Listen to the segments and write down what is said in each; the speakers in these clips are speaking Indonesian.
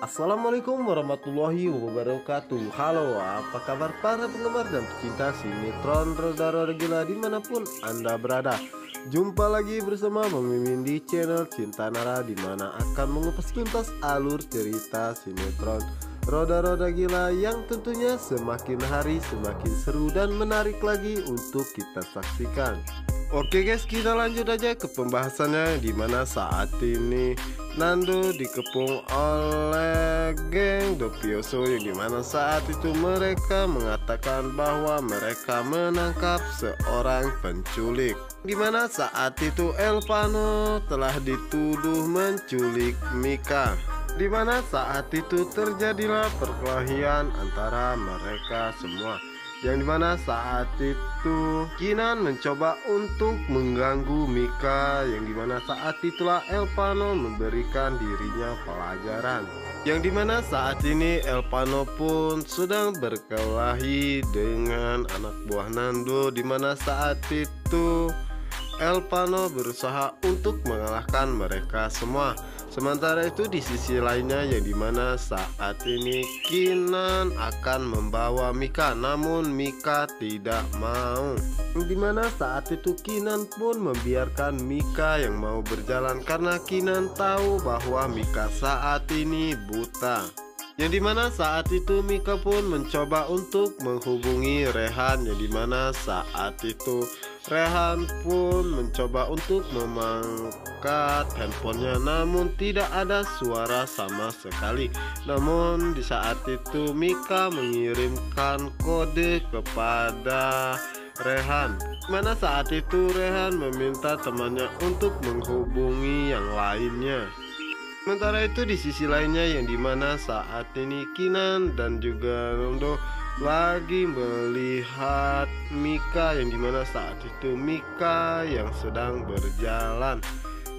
Assalamualaikum warahmatullahi wabarakatuh. Halo, apa kabar para penggemar dan pecinta sinetron Roda-Roda Gila dimanapun Anda berada. Jumpa lagi bersama Bang Mimin di channel Cinta Nara, dimana akan mengupas tuntas alur cerita sinetron Roda-Roda Gila yang tentunya semakin hari semakin seru dan menarik lagi untuk kita saksikan. Oke guys, kita lanjut aja ke pembahasannya, dimana saat ini Nando dikepung oleh geng Dopioso, yang dimana saat itu mereka mengatakan bahwa mereka menangkap seorang penculik, dimana saat itu Elvano telah dituduh menculik Mika, dimana saat itu terjadilah perkelahian antara mereka semua, yang dimana saat itu Kinan mencoba untuk mengganggu Mika, yang dimana saat itulah Elvano memberikan dirinya pelajaran, yang dimana saat ini Elvano pun sedang berkelahi dengan anak buah Nando, dimana saat itu Elvano berusaha untuk mengalahkan mereka semua. Sementara itu di sisi lainnya, yang dimana saat ini Kinan akan membawa Mika, namun Mika tidak mau, yang dimana saat itu Kinan pun membiarkan Mika yang mau berjalan karena Kinan tahu bahwa Mika saat ini buta. Yang dimana saat itu Mika pun mencoba untuk menghubungi Rehan, yang dimana saat itu Rehan pun mencoba untuk mengangkat handphonenya, namun tidak ada suara sama sekali. Namun di saat itu Mika mengirimkan kode kepada Rehan, mana saat itu Rehan meminta temannya untuk menghubungi yang lainnya. Sementara itu di sisi lainnya, yang dimana saat ini Kinan dan juga Nando lagi melihat Mika, yang dimana saat itu Mika yang sedang berjalan,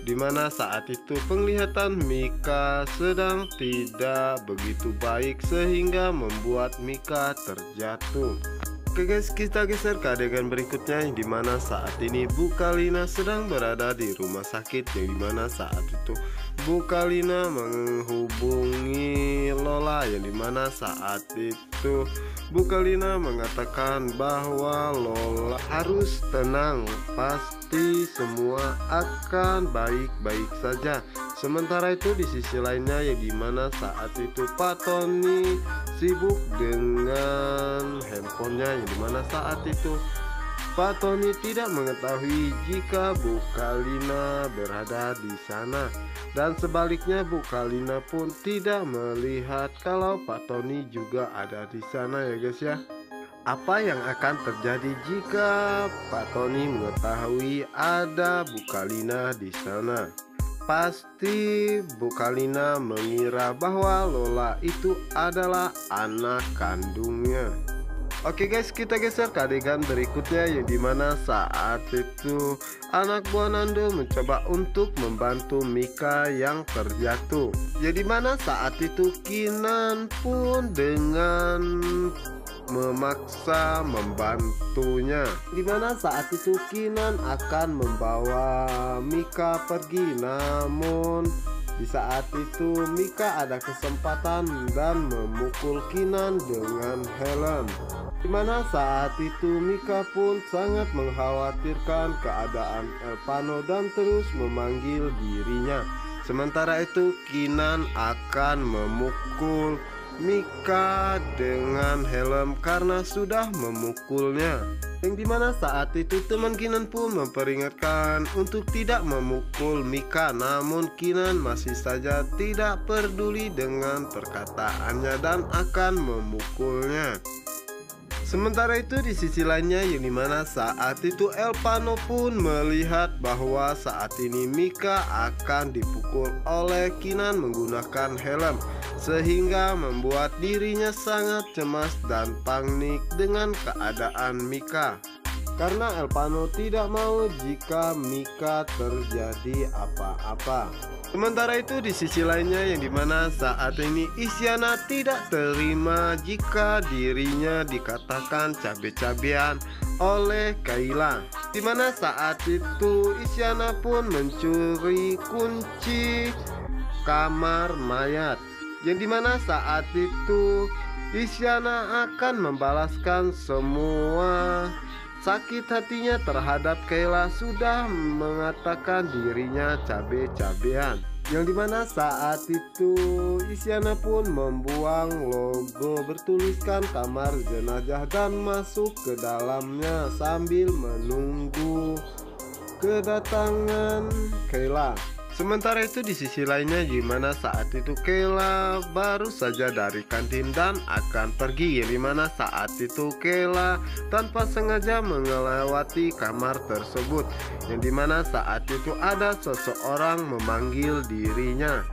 dimana saat itu penglihatan Mika sedang tidak begitu baik sehingga membuat Mika terjatuh. Oke guys, kita geser ke adegan berikutnya, yang dimana saat ini Bu Kalina sedang berada di rumah sakit, yang dimana saat itu Bu Kalina menghubungi Lola, yang dimana saat itu Bu Kalina mengatakan bahwa Lola harus tenang, pasti semua akan baik-baik saja. Sementara itu di sisi lainnya, yang dimana saat itu Pak Tony sibuk dengan handphonenya, yang dimana saat itu Pak Tony tidak mengetahui jika Bu Kalina berada di sana, dan sebaliknya Bu Kalina pun tidak melihat kalau Pak Tony juga ada di sana ya guys ya. Apa yang akan terjadi jika Pak Tony mengetahui ada Bu Kalina di sana? Pasti Bu Kalina mengira bahwa Lola itu adalah anak kandungnya. Oke guys, kita geser ke adegan berikutnya, yang dimana saat itu anak buah Nando mencoba untuk membantu Mika yang terjatuh, yang dimana saat itu Kinan pun dengan memaksa membantunya, dimana saat itu Kinan akan membawa Mika pergi, namun di saat itu Mika ada kesempatan dan memukul Kinan dengan helm, dimana saat itu Mika pun sangat mengkhawatirkan keadaan Elvano dan terus memanggil dirinya. Sementara itu Kinan akan memukul Mika dengan helm karena sudah memukulnya, yang dimana saat itu teman Kinan pun memperingatkan untuk tidak memukul Mika, namun Kinan masih saja tidak peduli dengan perkataannya dan akan memukulnya. Sementara itu di sisi lainnya, yang dimana saat itu Elvano pun melihat bahwa saat ini Mika akan dipukul oleh Kinan menggunakan helm, sehingga membuat dirinya sangat cemas dan panik dengan keadaan Mika, karena Elvano tidak mau jika Mika terjadi apa-apa. Sementara itu di sisi lainnya, yang dimana saat ini Isyana tidak terima jika dirinya dikatakan cabe-cabean oleh Kayla, dimana saat itu Isyana pun mencuri kunci kamar mayat, yang dimana saat itu Isyana akan membalaskan semua sakit hatinya terhadap Kayla sudah mengatakan dirinya cabe-cabean. Yang dimana saat itu Isyana pun membuang logo bertuliskan kamar jenazah dan masuk ke dalamnya sambil menunggu kedatangan Kayla. Sementara itu di sisi lainnya gimana saat itu Kayla baru saja dari kantin dan akan pergi, yang dimana saat itu Kayla tanpa sengaja melewati kamar tersebut, yang dimana saat itu ada seseorang memanggil dirinya.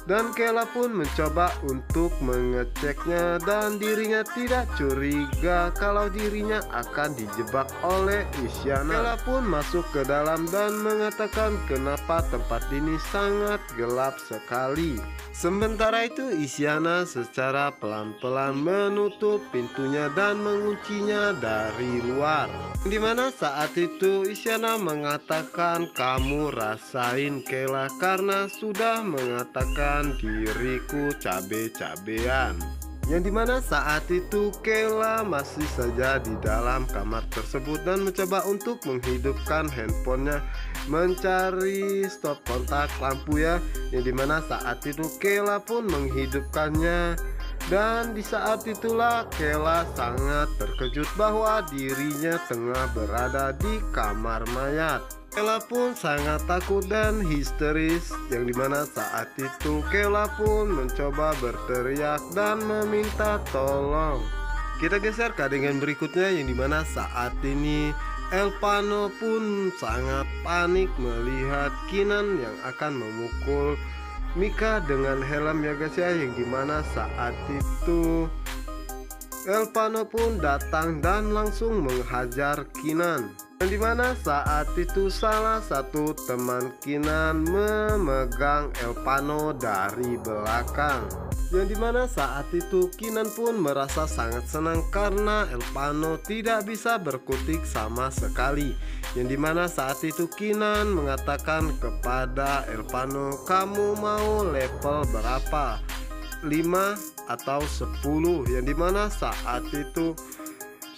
Dan Kayla pun mencoba untuk mengeceknya dan dirinya tidak curiga kalau dirinya akan dijebak oleh Isyana. Kayla pun masuk ke dalam dan mengatakan kenapa tempat ini sangat gelap sekali. Sementara itu Isyana secara pelan-pelan menutup pintunya dan menguncinya dari luar. Dimana saat itu Isyana mengatakan kamu rasain Kayla karena sudah mengatakan diriku cabe-cabean. Yang dimana saat itu Kayla masih saja di dalam kamar tersebut dan mencoba untuk menghidupkan handphonenya, mencari stop kontak lampu ya. Yang dimana saat itu Kayla pun menghidupkannya. Dan di saat itulah Kayla sangat terkejut bahwa dirinya tengah berada di kamar mayat. Kayla pun sangat takut dan histeris, yang dimana saat itu Kayla pun mencoba berteriak dan meminta tolong. Kita geser ke adegan berikutnya, yang dimana saat ini Elpano pun sangat panik melihat Kinan yang akan memukul Mika dengan helm ya guys ya, yang dimana saat itu Elpano pun datang dan langsung menghajar Kinan. Yang dimana saat itu salah satu teman Kinan memegang Elpano dari belakang. Yang dimana saat itu Kinan pun merasa sangat senang karena Elpano tidak bisa berkutik sama sekali. Yang dimana saat itu Kinan mengatakan kepada Elpano, kamu mau level berapa? 5 atau 10? Yang dimana saat itu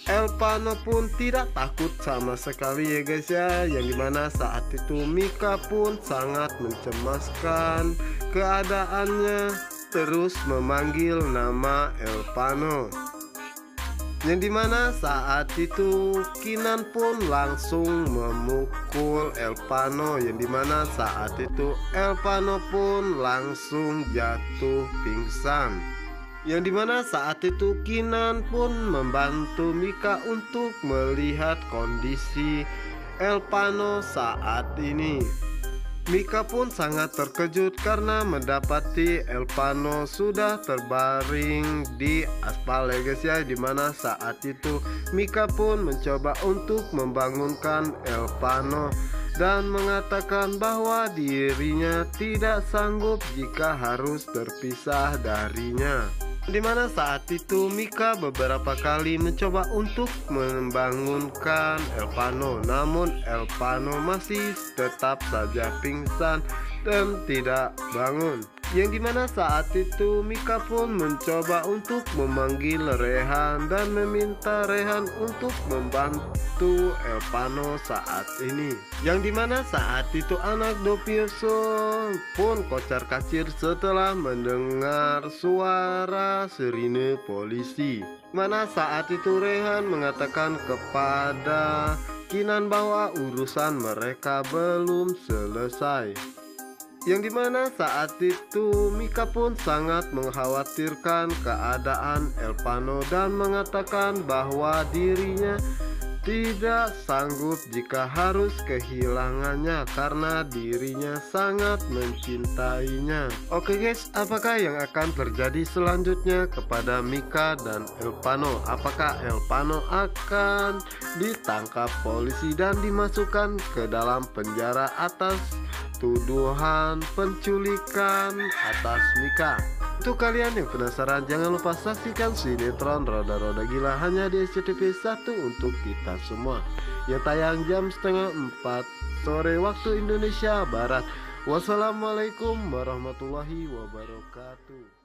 Elpano pun tidak takut sama sekali ya guys ya. Yang dimana saat itu Mika pun sangat mencemaskan keadaannya, terus memanggil nama Elpano. Yang dimana saat itu Kinan pun langsung memukul Elpano, yang dimana saat itu Elpano pun langsung jatuh pingsan. Yang dimana saat itu Kinan pun membantu Mika untuk melihat kondisi Elpano saat ini. Mika pun sangat terkejut karena mendapati Elpano sudah terbaring di aspal ya guys ya. Dimana saat itu Mika pun mencoba untuk membangunkan Elpano dan mengatakan bahwa dirinya tidak sanggup jika harus berpisah darinya. Dimana saat itu Mika beberapa kali mencoba untuk membangunkan Elpano, namun Elpano masih tetap saja pingsan dan tidak bangun. Yang dimana saat itu Mika pun mencoba untuk memanggil Rehan dan meminta Rehan untuk membantu Elpano saat ini. Yang dimana saat itu anak Dopioso pun kocar kacir setelah mendengar suara sirine polisi. Mana saat itu Rehan mengatakan kepada Kinan bahwa urusan mereka belum selesai. Yang dimana saat itu Mika pun sangat mengkhawatirkan keadaan Elpano dan mengatakan bahwa dirinya tidak sanggup jika harus kehilangannya karena dirinya sangat mencintainya. Oke guys, apakah yang akan terjadi selanjutnya kepada Mika dan Elpano? Apakah Elpano akan ditangkap polisi dan dimasukkan ke dalam penjara atas tuduhan penculikan atas Mika? Untuk kalian yang penasaran, jangan lupa saksikan sinetron Roda-Roda Gila hanya di SCTV 1 untuk kita semua, yang tayang jam setengah 4 sore waktu Indonesia Barat. Wassalamualaikum warahmatullahi wabarakatuh.